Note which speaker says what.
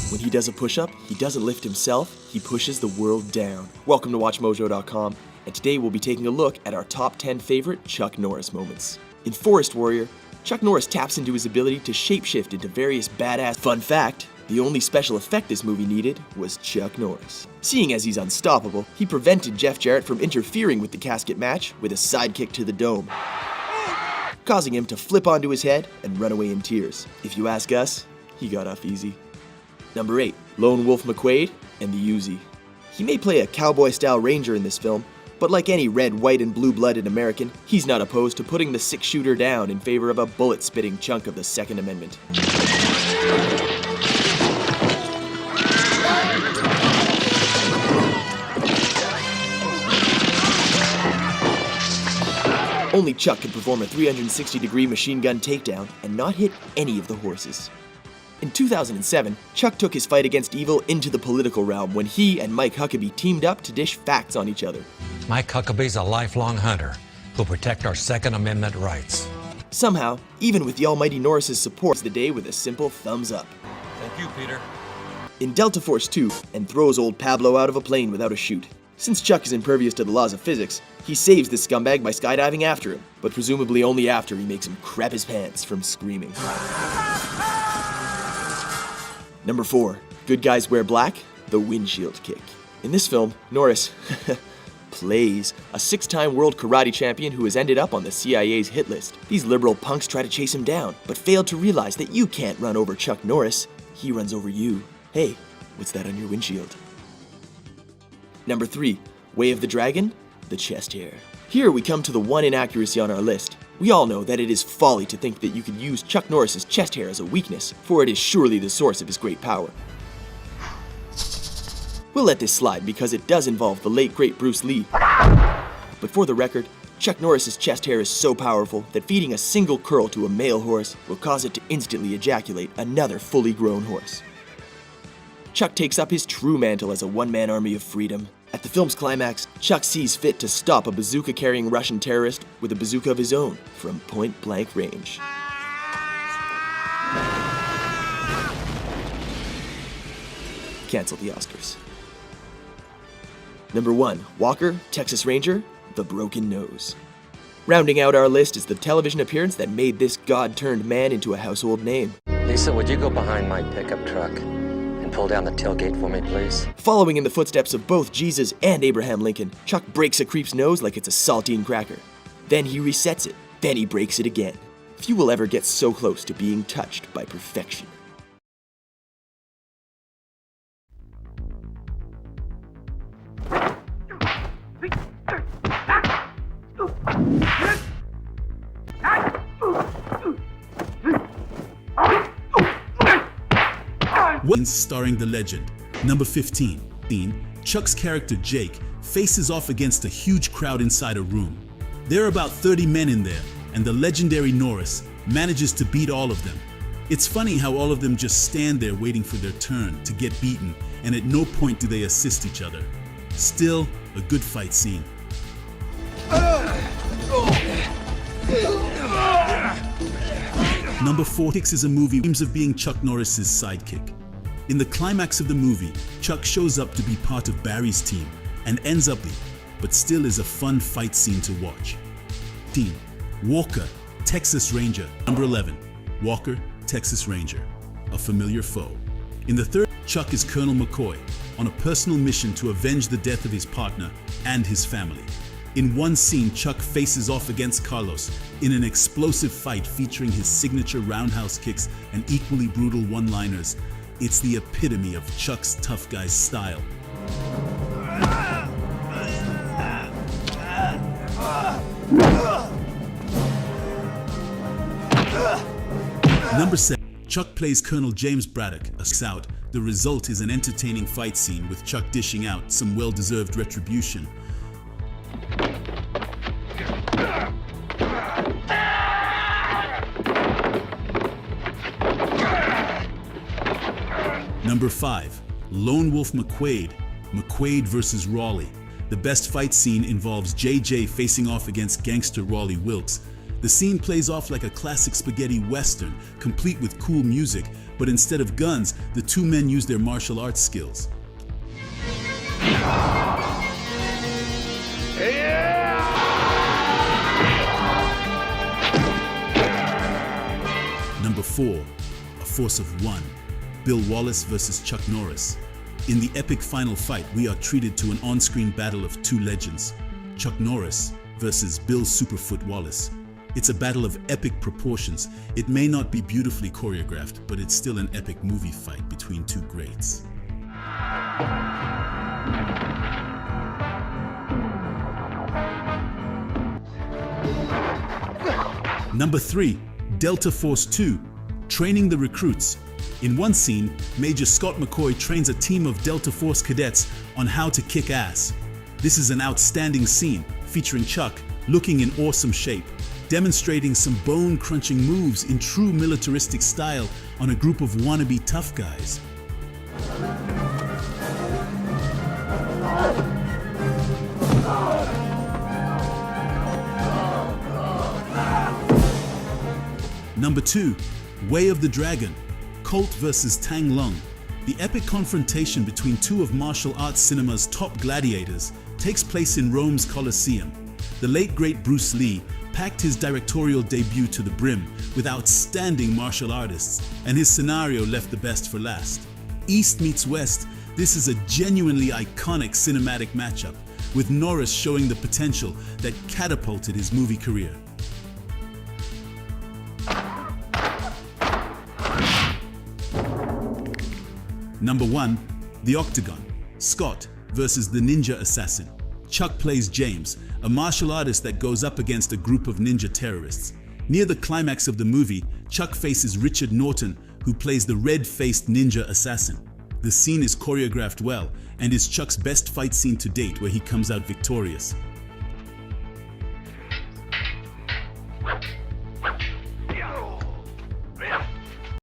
Speaker 1: When he does a push-up, he doesn't lift himself, he pushes the world down. Welcome to WatchMojo.com, and today we'll be taking a look at our top 10 favorite Chuck Norris moments. In Forest Warrior, Chuck Norris taps into his ability to shapeshift into various badass. Fun fact, the only special effect this movie needed was Chuck Norris. Seeing as he's unstoppable, he prevented Jeff Jarrett from interfering with the casket match with a sidekick to the dome, causing him to flip onto his head and run away in tears. If you ask us, he got off easy. Number 8, Lone Wolf McQuaid and the Uzi. He may play a cowboy-style ranger in this film, but like any red, white, and blue-blooded American, he's not opposed to putting the six-shooter down in favor of a bullet-spitting chunk of the Second Amendment. Only Chuck could perform a 360-degree machine gun takedown and not hit any of the horses. In 2007, Chuck took his fight against evil into the political realm when he and Mike Huckabee teamed up to dish facts on each other.
Speaker 2: Mike Huckabee's a lifelong hunter who'll protect our Second Amendment rights.
Speaker 1: Somehow, even with the almighty Norris's support, the day with a simple thumbs up.
Speaker 2: Thank you, Peter.
Speaker 1: In Delta Force 2, and throws old Pablo out of a plane without a chute. Since Chuck is impervious to the laws of physics, he saves this scumbag by skydiving after him, but presumably only after he makes him crap his pants from screaming. Number 4, Good Guys Wear Black, the windshield kick. In this film, Norris plays a 6-time world karate champion who has ended up on the CIA's hit list. These liberal punks try to chase him down, but fail to realize that you can't run over Chuck Norris, he runs over you. Hey, what's that on your windshield? Number 3, Way of the Dragon, the chest hair. Here we come to the one inaccuracy on our list. We all know that it is folly to think that you could use Chuck Norris's chest hair as a weakness, for it is surely the source of his great power. We'll let this slide because it does involve the late great Bruce Lee. But for the record, Chuck Norris's chest hair is so powerful that feeding a single curl to a male horse will cause it to instantly ejaculate another fully grown horse. Chuck takes up his true mantle as a one-man army of freedom. At the film's climax, Chuck sees fit to stop a bazooka-carrying Russian terrorist with a bazooka of his own from point-blank range. Cancel the Oscars. Number 1, Walker, Texas Ranger, the broken nose. Rounding out our list is the television appearance that made this god-turned-man into a household name.
Speaker 3: Lisa, would you go behind my pickup truck and pull down the tailgate for me, please?
Speaker 1: Following in the footsteps of both Jesus and Abraham Lincoln, Chuck breaks a creep's nose like it's a saltine cracker. Then he resets it. Then he breaks it again. Few will ever get so close to being touched by perfection.
Speaker 4: Starring the legend. Number 15. Chuck's character Jake faces off against a huge crowd inside a room. There are about 30 men in there, and the legendary Norris manages to beat all of them. It's funny how all of them just stand there waiting for their turn to get beaten, and at no point do they assist each other. Still, a good fight scene. Number 4. is a movie dreams of being Chuck Norris's sidekick. In the climax of the movie, Chuck shows up to be part of Barry's team and ends up but still is a fun fight scene to watch. Walker, Texas Ranger. Number 11, Walker, Texas Ranger, a familiar foe. In the third, Chuck is Colonel McCoy on a personal mission to avenge the death of his partner and his family. In one scene, Chuck faces off against Carlos in an explosive fight featuring his signature roundhouse kicks and equally brutal one-liners. It's the epitome of Chuck's tough guy style. Number 7. Chuck plays Colonel James Braddock. The result is an entertaining fight scene with Chuck dishing out some well-deserved retribution. Number 5. Lone Wolf McQuaid. McQuaid versus Raleigh. The best fight scene involves JJ facing off against gangster Raleigh Wilkes. The scene plays off like a classic spaghetti western, complete with cool music, but instead of guns, the two men use their martial arts skills. Number 4, A Force of One, Bill Wallace versus Chuck Norris. In the epic final fight, we are treated to an on-screen battle of two legends, Chuck Norris versus Bill Superfoot Wallace. It's a battle of epic proportions. It may not be beautifully choreographed, but it's still an epic movie fight between two greats. Number 3, Delta Force 2, Training the Recruits. In one scene, Major Scott McCoy trains a team of Delta Force cadets on how to kick ass. This is an outstanding scene featuring Chuck looking in awesome shape, demonstrating some bone-crunching moves in true militaristic style on a group of wannabe tough guys. Number 2, Way of the Dragon, Colt versus Tang Long. The epic confrontation between two of martial arts cinema's top gladiators takes place in Rome's Colosseum. The late great Bruce Lee packed his directorial debut to the brim with outstanding martial artists, and his scenario left the best for last. East meets West, this is a genuinely iconic cinematic matchup, with Norris showing the potential that catapulted his movie career. Number 1, The Octagon, Scott versus the Ninja Assassin. Chuck plays James, a martial artist that goes up against a group of ninja terrorists. Near the climax of the movie, Chuck faces Richard Norton, who plays the red-faced ninja assassin. The scene is choreographed well and is Chuck's best fight scene to date, where he comes out victorious.